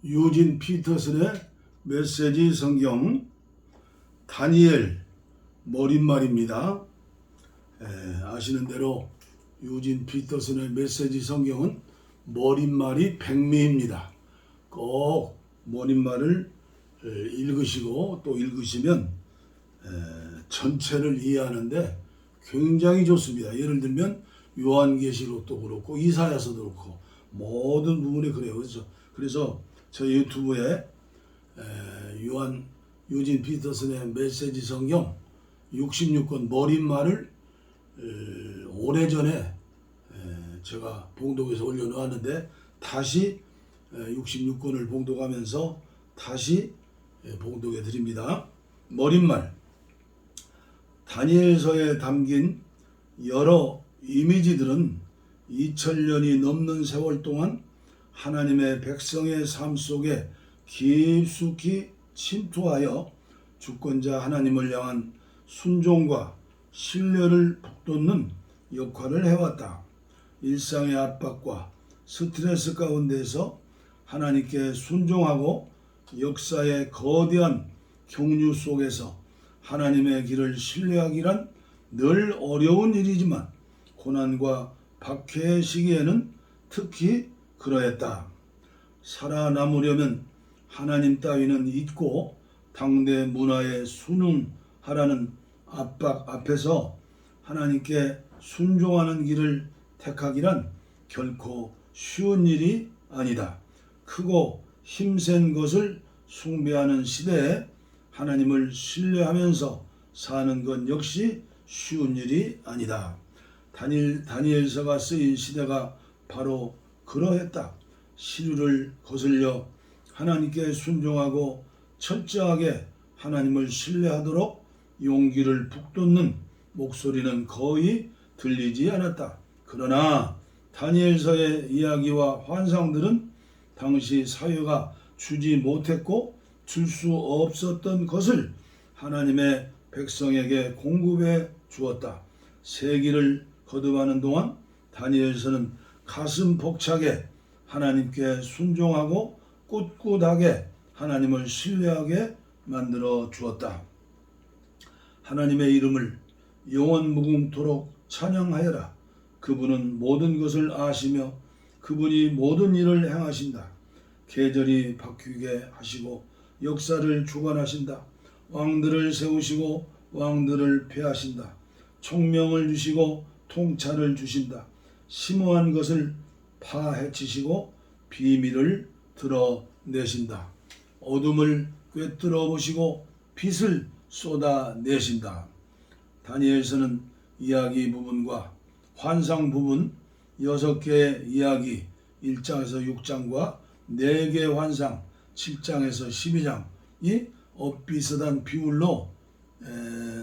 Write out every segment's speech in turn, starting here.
유진 피터슨의 메시지 성경 다니엘 머릿말입니다. 아시는 대로 유진 피터슨의 메시지 성경은 머릿말이 백미입니다. 꼭 머릿말을 읽으시고 또 읽으시면 전체를 이해하는데 굉장히 좋습니다. 예를 들면 요한계시록도 그렇고 이사야서도 그렇고 모든 부분이 그래요. 그래서 저 유튜브에 유진 피터슨의 메시지 성경 66권 머릿말을 오래전에 제가 봉독해서 올려놓았는데 다시 66권을 봉독하면서 다시 봉독해 드립니다. 머릿말. 다니엘서에 담긴 여러 이미지들은 2000년이 넘는 세월 동안 하나님의 백성의 삶 속에 깊숙이 침투하여 주권자 하나님을 향한 순종과 신뢰를 북돋는 역할을 해왔다. 일상의 압박과 스트레스 가운데서 하나님께 순종하고 역사의 거대한 경류 속에서 하나님의 길을 신뢰하기란 늘 어려운 일이지만 고난과 박해의 시기에는 특히 그러했다. 살아남으려면 하나님 따위는 잊고 당대 문화에 순응하라는 압박 앞에서 하나님께 순종하는 길을 택하기란 결코 쉬운 일이 아니다. 크고 힘센 것을 숭배하는 시대에 하나님을 신뢰하면서 사는 것 역시 쉬운 일이 아니다. 다니엘서가 쓰인 시대가 바로 그러했다. 시류를 거슬려 하나님께 순종하고 철저하게 하나님을 신뢰하도록 용기를 북돋는 목소리는 거의 들리지 않았다. 그러나 다니엘서의 이야기와 환상들은 당시 사회가 주지 못했고 줄 수 없었던 것을 하나님의 백성에게 공급해 주었다. 세기를 거듭하는 동안 다니엘서는 가슴 벅차게 하나님께 순종하고 꿋꿋하게 하나님을 신뢰하게 만들어 주었다. 하나님의 이름을 영원 무궁토록 찬양하여라. 그분은 모든 것을 아시며 그분이 모든 일을 행하신다. 계절이 바뀌게 하시고 역사를 주관하신다. 왕들을 세우시고 왕들을 폐하신다. 총명을 주시고 통찰을 주신다. 심오한 것을 파헤치시고 비밀을 드러내신다. 어둠을 꿰뚫어 보시고 빛을 쏟아내신다. 다니엘서는 이야기 부분과 환상 부분 6개의 이야기 1장에서 6장과 4개의 환상 7장에서 12장이 엇비슷한 비율로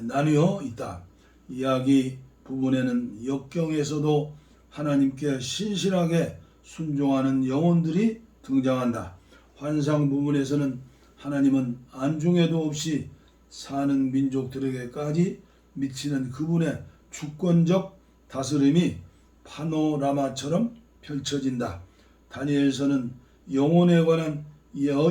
나뉘어 있다. 이야기 부분에는 역경에서도 하나님께 신실하게 순종하는 영혼들이 등장한다. 환상 부분에서는 하나님은 안중에도 없이 사는 민족들에게까지 미치는 그분의 주권적 다스림이 파노라마처럼 펼쳐진다. 다니엘서는 영혼에 관한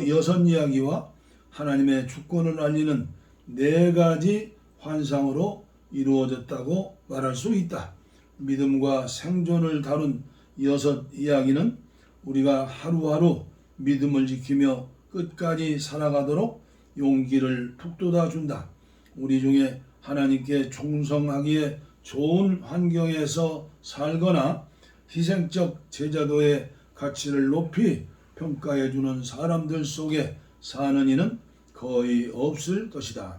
여섯 이야기와 하나님의 주권을 알리는 4가지 환상으로 이루어졌다고 말할 수 있다. 믿음과 생존을 다룬 6 이야기는 우리가 하루하루 믿음을 지키며 끝까지 살아가도록 용기를 북돋아 준다. 우리 중에 하나님께 충성하기에 좋은 환경에서 살거나 희생적 제자도의 가치를 높이 평가해 주는 사람들 속에 사는 이는 거의 없을 것이다.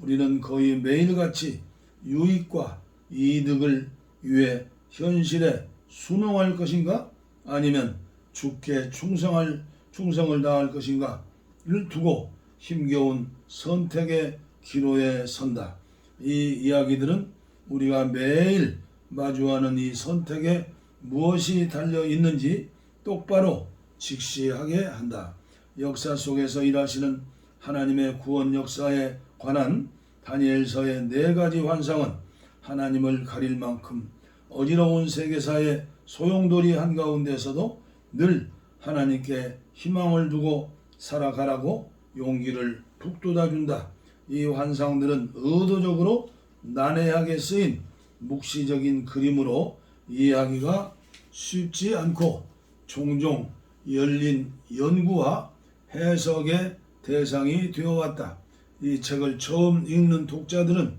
우리는 거의 매일같이 유익과 이득을 위해 현실에 순응할 것인가 아니면 주께 충성을 다할 것인가를 두고 힘겨운 선택의 기로에 선다. 이 이야기들은 우리가 매일 마주하는 이 선택에 무엇이 달려 있는지 똑바로 직시하게 한다. 역사 속에서 일하시는 하나님의 구원 역사에 관한 다니엘서의 4가지 환상은 하나님을 가릴 만큼 어지러운 세계사의 소용돌이 한가운데서도 늘 하나님께 희망을 두고 살아가라고 용기를 북돋아준다. 이 환상들은 의도적으로 난해하게 쓰인 묵시적인 그림으로 이해하기가 쉽지 않고 종종 열린 연구와 해석의 대상이 되어왔다. 이 책을 처음 읽는 독자들은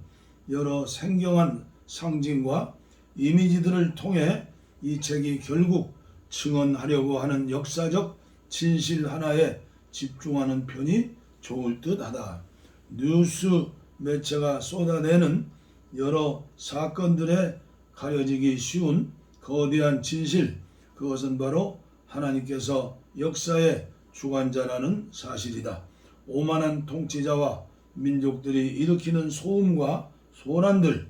여러 생경한 상징과 이미지들을 통해 이 책이 결국 증언하려고 하는 역사적 진실 하나에 집중하는 편이 좋을 듯하다. 뉴스 매체가 쏟아내는 여러 사건들에 가려지기 쉬운 거대한 진실, 그것은 바로 하나님께서 역사의 주관자라는 사실이다. 오만한 통치자와 민족들이 일으키는 소음과 소란들,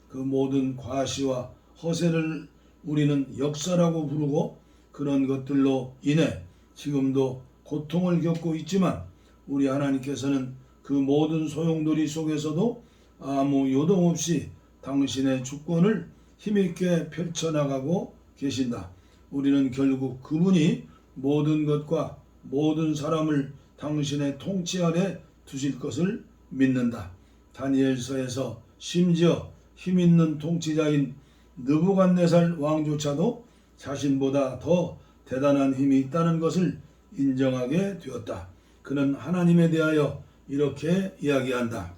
그 모든 과시와 허세를 우리는 역사라고 부르고 그런 것들로 인해 지금도 고통을 겪고 있지만 우리 하나님께서는 그 모든 소용돌이 속에서도 아무 요동 없이 당신의 주권을 힘있게 펼쳐나가고 계신다. 우리는 결국 그분이 모든 것과 모든 사람을 당신의 통치 아래 두실 것을 믿는다. 다니엘서에서 심지어 힘있는 통치자인 느부갓네살 왕조차도 자신보다 더 대단한 힘이 있다는 것을 인정하게 되었다. 그는 하나님에 대하여 이렇게 이야기한다.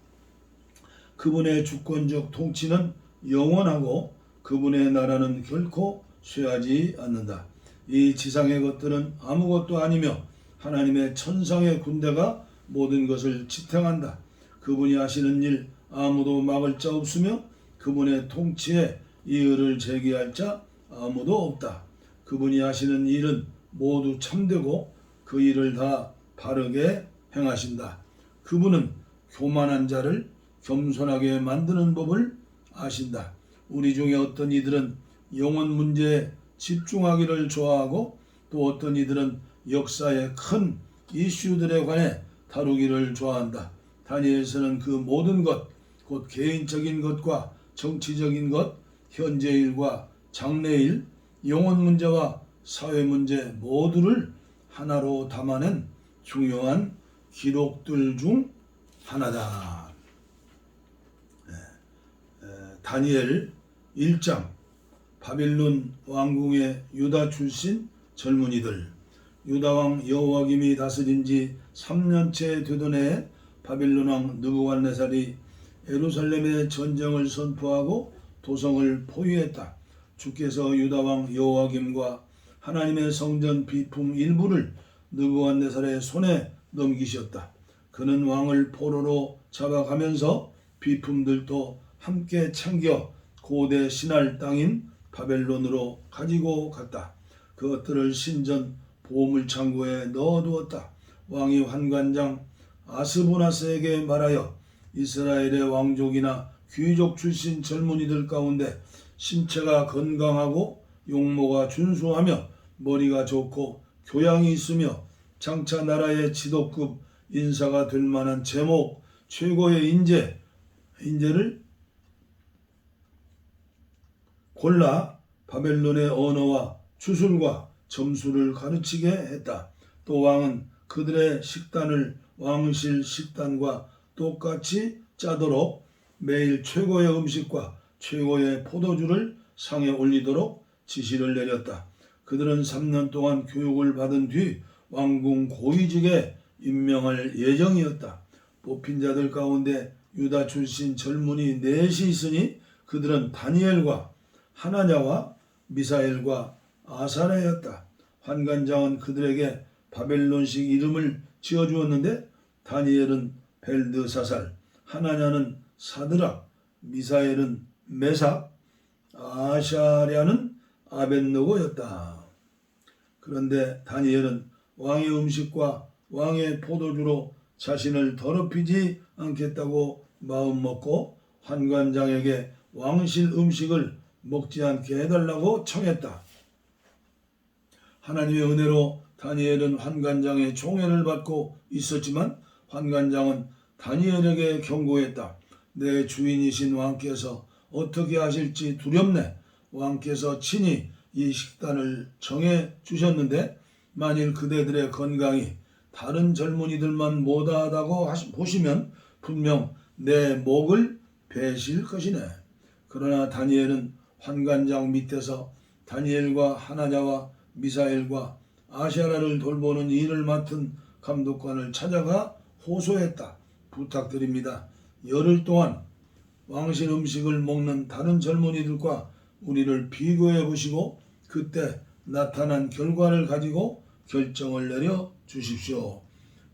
그분의 주권적 통치는 영원하고 그분의 나라는 결코 쇠하지 않는다. 이 지상의 것들은 아무것도 아니며 하나님의 천상의 군대가 모든 것을 지탱한다. 그분이 하시는 일 아무도 막을 자 없으며 그분의 통치에 이의를 제기할 자 아무도 없다. 그분이 하시는 일은 모두 참되고 그 일을 다 바르게 행하신다. 그분은 교만한 자를 겸손하게 만드는 법을 아신다. 우리 중에 어떤 이들은 영혼 문제에 집중하기를 좋아하고 또 어떤 이들은 역사의 큰 이슈들에 관해 다루기를 좋아한다. 다니엘서는 그 모든 것, 곧 개인적인 것과 정치적인 것, 현재일과 장래일, 영혼 문제와 사회 문제 모두를 하나로 담아낸 중요한 기록들 중 하나다. 다니엘 1장, 바빌론 왕궁의 유다 출신 젊은이들. 유다왕 여호와김이 다스린 지 3년째 되던 해에 바빌론 왕 느부갓네살이 예루살렘에 전쟁을 선포하고 도성을 포위했다. 주께서 유다왕 여호와김과 하나님의 성전 비품 일부를 느부갓네살의 손에 넘기셨다. 그는 왕을 포로로 잡아가면서 비품들도 함께 챙겨 고대 신할 땅인 바벨론으로 가지고 갔다. 그것들을 신전 보물창고에 넣어두었다. 왕이 환관장 아스보나스에게 말하여 이스라엘의 왕족이나 귀족 출신 젊은이들 가운데 신체가 건강하고 용모가 준수하며 머리가 좋고 교양이 있으며 장차 나라의 지도급 인사가 될 만한 제목 최고의 인재를 골라 바벨론의 언어와 주술과 점수를 가르치게 했다. 또 왕은 그들의 식단을 왕실 식단과 똑같이 짜도록 매일 최고의 음식과 최고의 포도주를 상에 올리도록 지시를 내렸다. 그들은 3년 동안 교육을 받은 뒤 왕궁 고위직에 임명할 예정이었다. 뽑힌 자들 가운데 유다 출신 젊은이 넷이 있으니 그들은 다니엘과 하나냐와 미사엘과 아사랴였다. 환관장은 그들에게 바벨론식 이름을 지어주었는데 다니엘은 벨드사살, 하나냐는 사드락, 미사엘은 메삭, 아샤랴는 아벳느고였다. 그런데 다니엘은 왕의 음식과 왕의 포도주로 자신을 더럽히지 않겠다고 마음먹고 환관장에게 왕실 음식을 먹지 않게 해달라고 청했다. 하나님의 은혜로 다니엘은 환관장의 총애를 받고 있었지만 환관장은 다니엘에게 경고했다. 내 주인이신 왕께서 어떻게 하실지 두렵네. 왕께서 친히 이 식단을 정해 주셨는데 만일 그대들의 건강이 다른 젊은이들만 못하다고 보시면 분명 내 목을 베실 것이네. 그러나 다니엘은 환관장 밑에서 다니엘과 하나냐와 미사엘과 아시아라를 돌보는 일을 맡은 감독관을 찾아가 호소했다. 부탁드립니다. 열흘 동안 왕실 음식을 먹는 다른 젊은이들과 우리를 비교해 보시고 그때 나타난 결과를 가지고 결정을 내려 주십시오.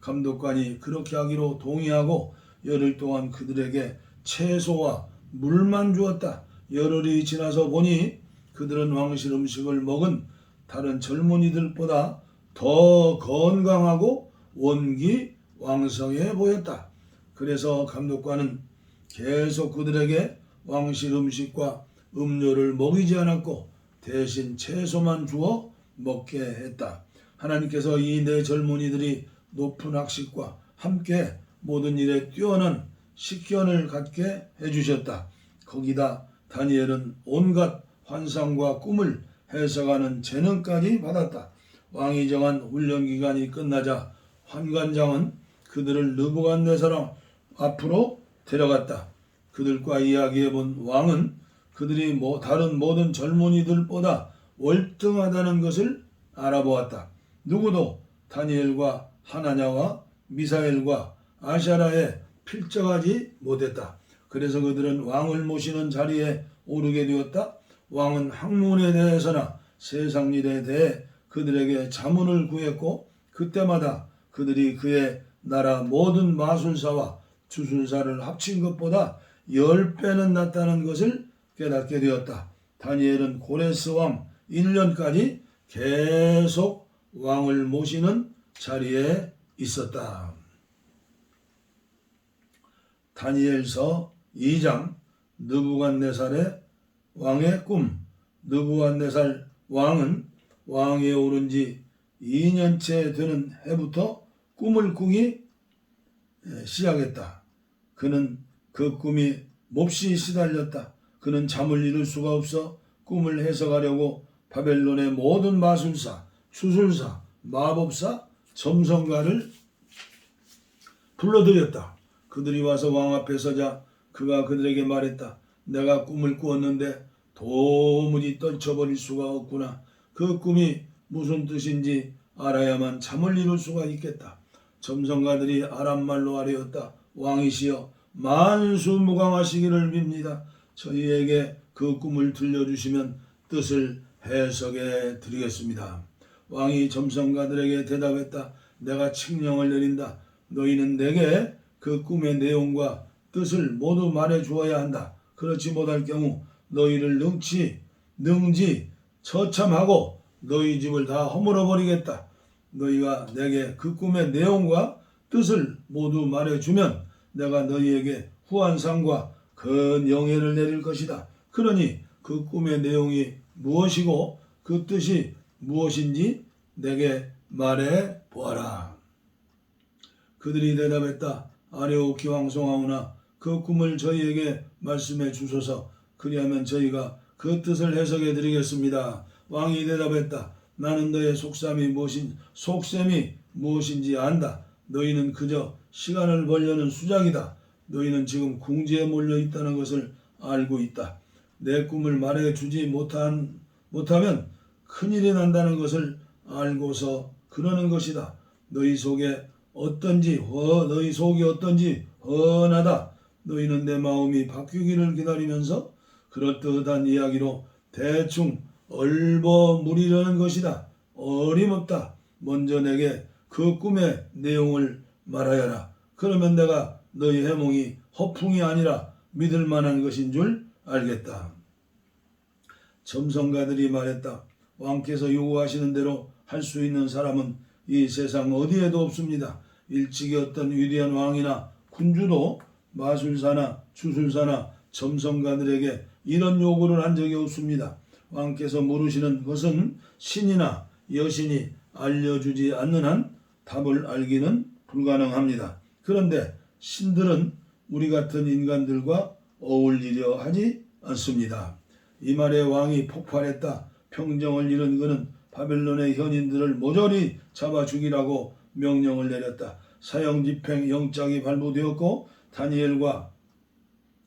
감독관이 그렇게 하기로 동의하고 열흘 동안 그들에게 채소와 물만 주었다. 열흘이 지나서 보니 그들은 왕실 음식을 먹은 다른 젊은이들보다 더 건강하고 원기왕성해 보였다. 그래서 감독관은 계속 그들에게 왕실 음식과 음료를 먹이지 않았고 대신 채소만 주어 먹게 했다. 하나님께서 이 네 젊은이들이 높은 학식과 함께 모든 일에 뛰어난 식견을 갖게 해주셨다. 거기다 다니엘은 온갖 환상과 꿈을 해석하는 재능까지 받았다. 왕이 정한 훈련 기간이 끝나자 환관장은 그들을 느부갓네살 앞으로 데려갔다. 그들과 이야기해본 왕은 그들이 다른 모든 젊은이들보다 월등하다는 것을 알아보았다. 누구도 다니엘과 하나냐와 미사엘과 아샤라에 필적하지 못했다. 그래서 그들은 왕을 모시는 자리에 오르게 되었다. 왕은 학문에 대해서나 세상 일에 대해 그들에게 자문을 구했고 그때마다 그들이 그의 나라 모든 마술사와 주술사를 합친 것보다 10배는 낫다는 것을 깨닫게 되었다. 다니엘은 고레스 왕 1년까지 계속 왕을 모시는 자리에 있었다. 다니엘서 2장 느부갓네살의 왕의 꿈. 느부갓네살 왕은 왕위에 오른 지 2년째 되는 해부터 꿈을 꾸기 시작했다. 그는 그 꿈이 몹시 시달렸다. 그는 잠을 이룰 수가 없어 꿈을 해석하려고 바벨론의 모든 마술사, 주술사, 마법사, 점성가를 불러들였다. 그들이 와서 왕 앞에 서자 그가 그들에게 말했다. 내가 꿈을 꾸었는데 도무지 떨쳐버릴 수가 없구나. 그 꿈이 무슨 뜻인지 알아야만 잠을 이룰 수가 있겠다. 점성가들이 아람말로 아뢰었다. 왕이시여 만수무강하시기를 빕니다. 저희에게 그 꿈을 들려주시면 뜻을 해석해 드리겠습니다. 왕이 점성가들에게 대답했다. 내가 칙령을 내린다. 너희는 내게 그 꿈의 내용과 뜻을 모두 말해 주어야 한다. 그렇지 못할 경우 너희를 능지 처참하고 너희 집을 다 허물어 버리겠다. 너희가 내게 그 꿈의 내용과 뜻을 모두 말해주면 내가 너희에게 후한상과 큰 영예를 내릴 것이다. 그러니 그 꿈의 내용이 무엇이고 그 뜻이 무엇인지 내게 말해 보아라. 그들이 대답했다. 아뢰옵기 왕송하오나 그 꿈을 저희에게 말씀해 주소서. 그리하면 저희가 그 뜻을 해석해 드리겠습니다. 왕이 대답했다. 나는 너의 속셈이 무엇인지 안다. 너희는 그저 시간을 벌려는 수작이다. 너희는 지금 궁지에 몰려 있다는 것을 알고 있다. 내 꿈을 말해주지 못하면 큰일이 난다는 것을 알고서 그러는 것이다. 너희 속이 어떤지 훤하다. 너희는 내 마음이 바뀌기를 기다리면서 그럴듯한 이야기로 대충 얼버무리려는 것이다. 어림없다. 먼저 내게 그 꿈의 내용을 말하여라. 그러면 내가 너희 해몽이 허풍이 아니라 믿을 만한 것인 줄 알겠다. 점성가들이 말했다. 왕께서 요구하시는 대로 할 수 있는 사람은 이 세상 어디에도 없습니다. 일찍이 어떤 위대한 왕이나 군주도 마술사나 주술사나 점성가들에게 이런 요구를 한 적이 없습니다. 왕께서 물으시는 것은 신이나 여신이 알려주지 않는 한 답을 알기는 불가능합니다. 그런데 신들은 우리 같은 인간들과 어울리려 하지 않습니다. 이 말에 왕이 폭발했다. 평정을 잃은 그는 바벨론의 현인들을 모조리 잡아 죽이라고 명령을 내렸다. 사형집행 영장이 발부되었고 다니엘과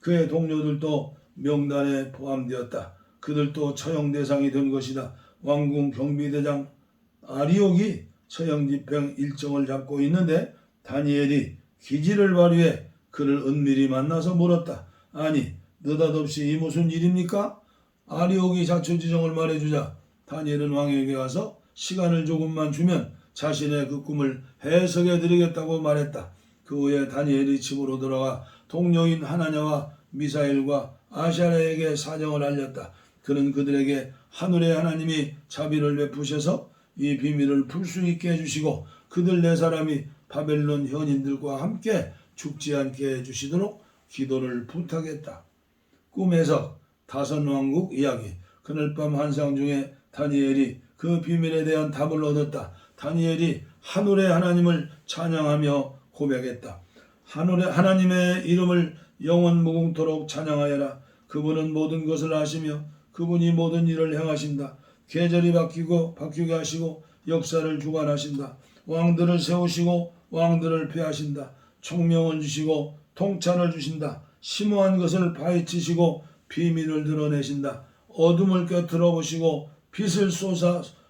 그의 동료들도 명단에 포함되었다. 그들도 처형 대상이 된 것이다. 왕궁 경비대장 아리옥이 처형 집행 일정을 잡고 있는데 다니엘이 기지를 발휘해 그를 은밀히 만나서 물었다. 아니, 느닷없이 이 무슨 일입니까? 아리옥이 자초지종을 말해주자 다니엘은 왕에게 가서 시간을 조금만 주면 자신의 그 꿈을 해석해 드리겠다고 말했다. 그 후에 다니엘이 집으로 돌아가 동료인 하나냐와 미사엘과 아샤랴에게 사정을 알렸다. 그는 그들에게 하늘의 하나님이 자비를 베푸셔서 이 비밀을 풀 수 있게 해주시고 그들 네 사람이 바벨론 현인들과 함께 죽지 않게 해주시도록 기도를 부탁했다. 꿈 해석, 다선왕국 이야기. 그날 밤 환상 중에 다니엘이 그 비밀에 대한 답을 얻었다. 다니엘이 하늘의 하나님을 찬양하며 고백했다. 하늘의 하나님의 이름을 영원 무궁토록 찬양하여라. 그분은 모든 것을 아시며 그분이 모든 일을 행하신다. 계절이 바뀌게 하시고 역사를 주관하신다. 왕들을 세우시고 왕들을 폐하신다. 총명을 주시고 통찰을 주신다. 심오한 것을 파헤치시고 비밀을 드러내신다. 어둠을 꿰뚫어 보시고 빛을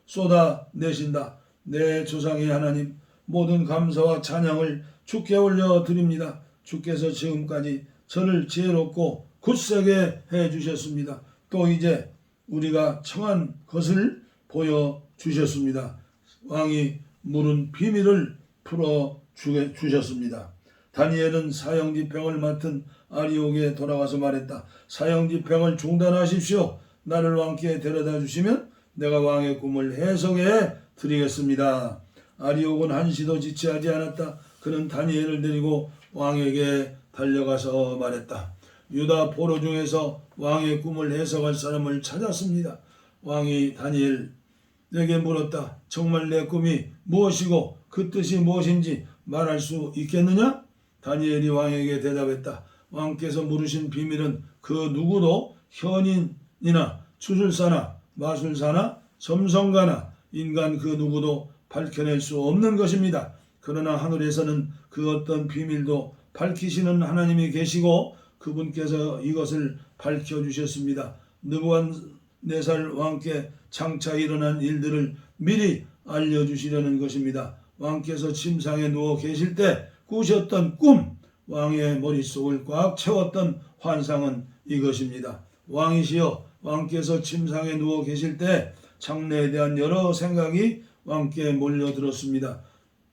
쏟아내신다. 내 조상의 하나님, 모든 감사와 찬양을 주께 올려드립니다. 주께서 지금까지 저를 지혜롭고 굳세게 해주셨습니다. 또 이제 우리가 청한 것을 보여주셨습니다. 왕이 물은 비밀을 풀어주셨습니다. 다니엘은 사형집행을 맡은 아리옥에 돌아가서 말했다. 사형집행을 중단하십시오. 나를 왕께 데려다 주시면 내가 왕의 꿈을 해석해 드리겠습니다. 아리옥은 한시도 지체하지 않았다. 그는 다니엘을 데리고 왕에게 달려가서 말했다. 유다 포로 중에서 왕의 꿈을 해석할 사람을 찾았습니다. 왕이 다니엘에게 물었다. 정말 내 꿈이 무엇이고 그 뜻이 무엇인지 말할 수 있겠느냐? 다니엘이 왕에게 대답했다. 왕께서 물으신 비밀은 그 누구도 현인이나 주술사나 마술사나 점성가나 인간 그 누구도 밝혀낼 수 없는 것입니다. 그러나 하늘에서는 그 어떤 비밀도 밝히시는 하나님이 계시고 그분께서 이것을 밝혀주셨습니다. 느부갓네살 왕께 장차 일어난 일들을 미리 알려주시려는 것입니다. 왕께서 침상에 누워 계실 때 꾸셨던 꿈, 왕의 머릿속을 꽉 채웠던 환상은 이것입니다. 왕이시여, 왕께서 침상에 누워 계실 때 장래에 대한 여러 생각이 왕께 몰려들었습니다.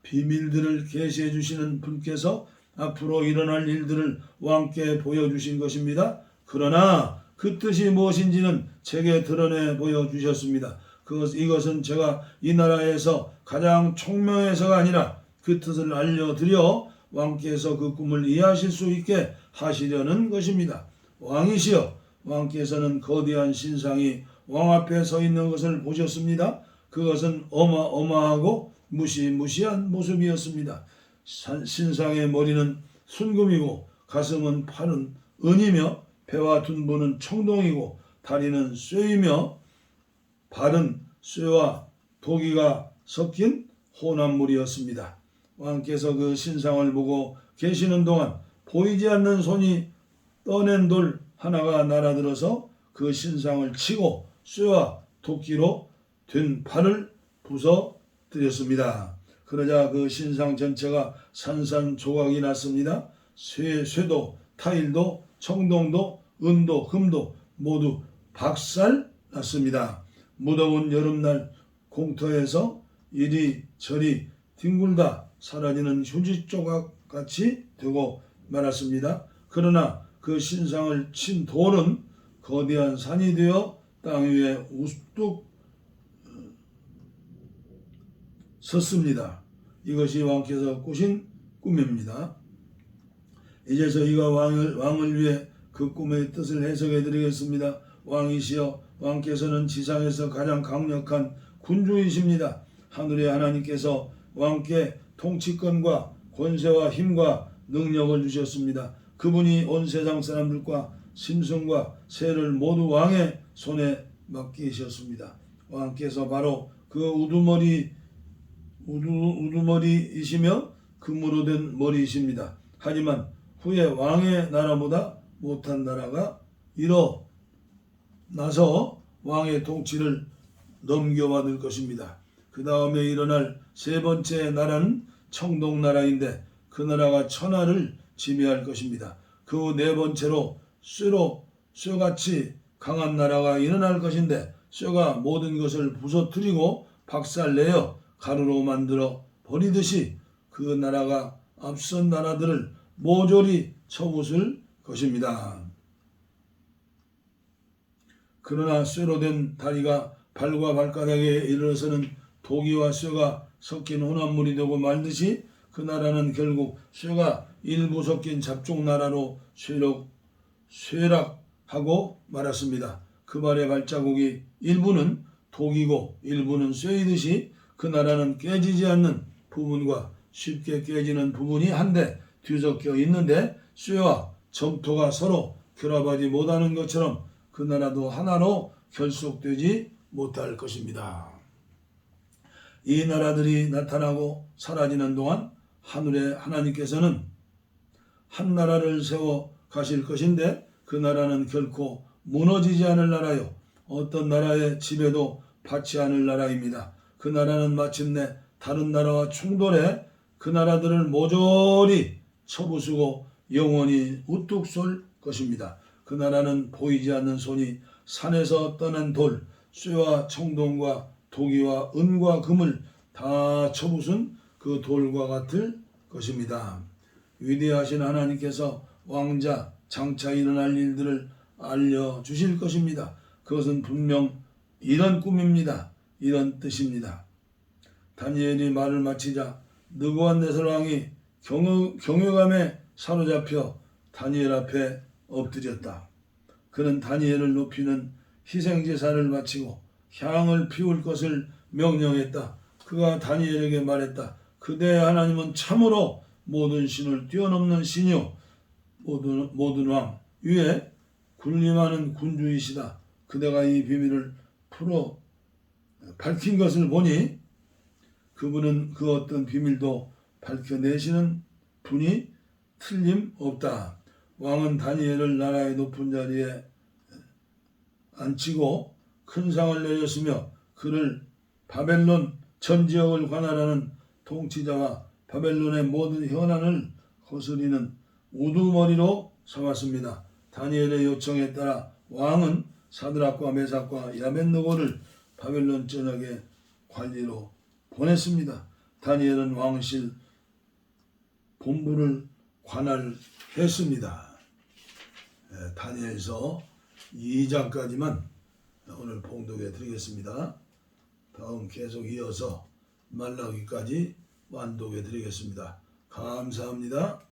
비밀들을 계시해 주시는 분께서 앞으로 일어날 일들을 왕께 보여주신 것입니다. 그러나 그 뜻이 무엇인지는 제게 드러내 보여주셨습니다. 이것은 제가 이 나라에서 가장 총명해서가 아니라 그 뜻을 알려드려 왕께서 그 꿈을 이해하실 수 있게 하시려는 것입니다. 왕이시여, 왕께서는 거대한 신상이 왕 앞에 서 있는 것을 보셨습니다. 그것은 어마어마하고 무시무시한 모습이었습니다. 신상의 머리는 순금이고 가슴은 팔은 은이며 배와 둔부는 청동이고 다리는 쇠이며 발은 쇠와 도기가 섞인 혼합물이었습니다. 왕께서 그 신상을 보고 계시는 동안 보이지 않는 손이 떠낸 돌 하나가 날아들어서 그 신상을 치고 쇠와 도끼로 된 팔을 부숴뜨렸습니다. 그러자 그 신상 전체가 산산조각이 났습니다. 쇠도, 타일도, 청동도, 은도, 금도 모두 박살 났습니다. 무더운 여름날 공터에서 이리저리 뒹굴다 사라지는 휴지 조각같이 되고 말았습니다. 그러나 그 신상을 친 돌은 거대한 산이 되어 땅 위에 우뚝 섰습니다. 이것이 왕께서 꾸신 꿈입니다. 이제 저희가 왕을 위해 그 꿈의 뜻을 해석해 드리겠습니다. 왕이시여, 왕께서는 지상에서 가장 강력한 군주이십니다. 하늘의 하나님께서 왕께 통치권과 권세와 힘과 능력을 주셨습니다. 그분이 온 세상 사람들과 짐승과 새를 모두 왕의 손에 맡기셨습니다. 왕께서 바로 그 우두머리이시며 금으로 된 머리이십니다. 하지만 후에 왕의 나라보다 못한 나라가 일어나서 왕의 통치를 넘겨받을 것입니다. 그 다음에 일어날 세 번째 나라는 청동나라인데 그 나라가 천하를 지배할 것입니다. 그 네 번째로 쇠같이 강한 나라가 일어날 것인데 쇠가 모든 것을 부서뜨리고 박살내어 가루로 만들어 버리듯이 그 나라가 앞선 나라들을 모조리 쳐부술 것입니다. 그러나 쇠로 된 다리가 발과 발가락에 이르러서는 도기와 쇠가 섞인 혼합물이 되고 말듯이 그 나라는 결국 쇠가 일부 섞인 잡종 나라로 쇠락하고 말았습니다. 그 발의 발자국이 일부는 독이고 일부는 쇠이듯이 그 나라는 깨지지 않는 부분과 쉽게 깨지는 부분이 한데 뒤섞여 있는데 쇠와 점토가 서로 결합하지 못하는 것처럼 그 나라도 하나로 결속되지 못할 것입니다. 이 나라들이 나타나고 사라지는 동안 하늘의 하나님께서는 한 나라를 세워 가실 것인데 그 나라는 결코 무너지지 않을 나라요 어떤 나라의 지배도 받지 않을 나라입니다. 그 나라는 마침내 다른 나라와 충돌해 그 나라들을 모조리 쳐부수고 영원히 우뚝 쏠 것입니다. 그 나라는 보이지 않는 손이 산에서 떠난 돌, 쇠와 청동과 도기와 은과 금을 다 쳐부순 그 돌과 같을 것입니다. 위대하신 하나님께서 왕자 장차 일어날 일들을 알려주실 것입니다. 그것은 분명 이런 꿈입니다. 이런 뜻입니다. 다니엘이 말을 마치자 느부갓네살 왕이 경외감에 사로잡혀 다니엘 앞에 엎드렸다. 그는 다니엘을 높이는 희생제사를 바치고 향을 피울 것을 명령했다. 그가 다니엘에게 말했다. 그대의 하나님은 참으로 모든 신을 뛰어넘는 신이요 모든 왕 위에 군림하는 군주이시다. 그대가 이 비밀을 풀어 밝힌 것을 보니 그분은 그 어떤 비밀도 밝혀내시는 분이 틀림없다. 왕은 다니엘을 나라의 높은 자리에 앉히고 큰 상을 내렸으며 그를 바벨론 전 지역을 관할하는 통치자와 바벨론의 모든 현안을 거스리는 우두머리로 삼았습니다. 다니엘의 요청에 따라 왕은 사드락과 메삭과 야벳느고를 바벨론 전역의 관리로 보냈습니다. 다니엘은 왕실 본부를 관할했습니다. 다니엘서 2장까지만 오늘 봉독해 드리겠습니다. 다음 계속 이어서 말라기까지 완독해 드리겠습니다. 감사합니다.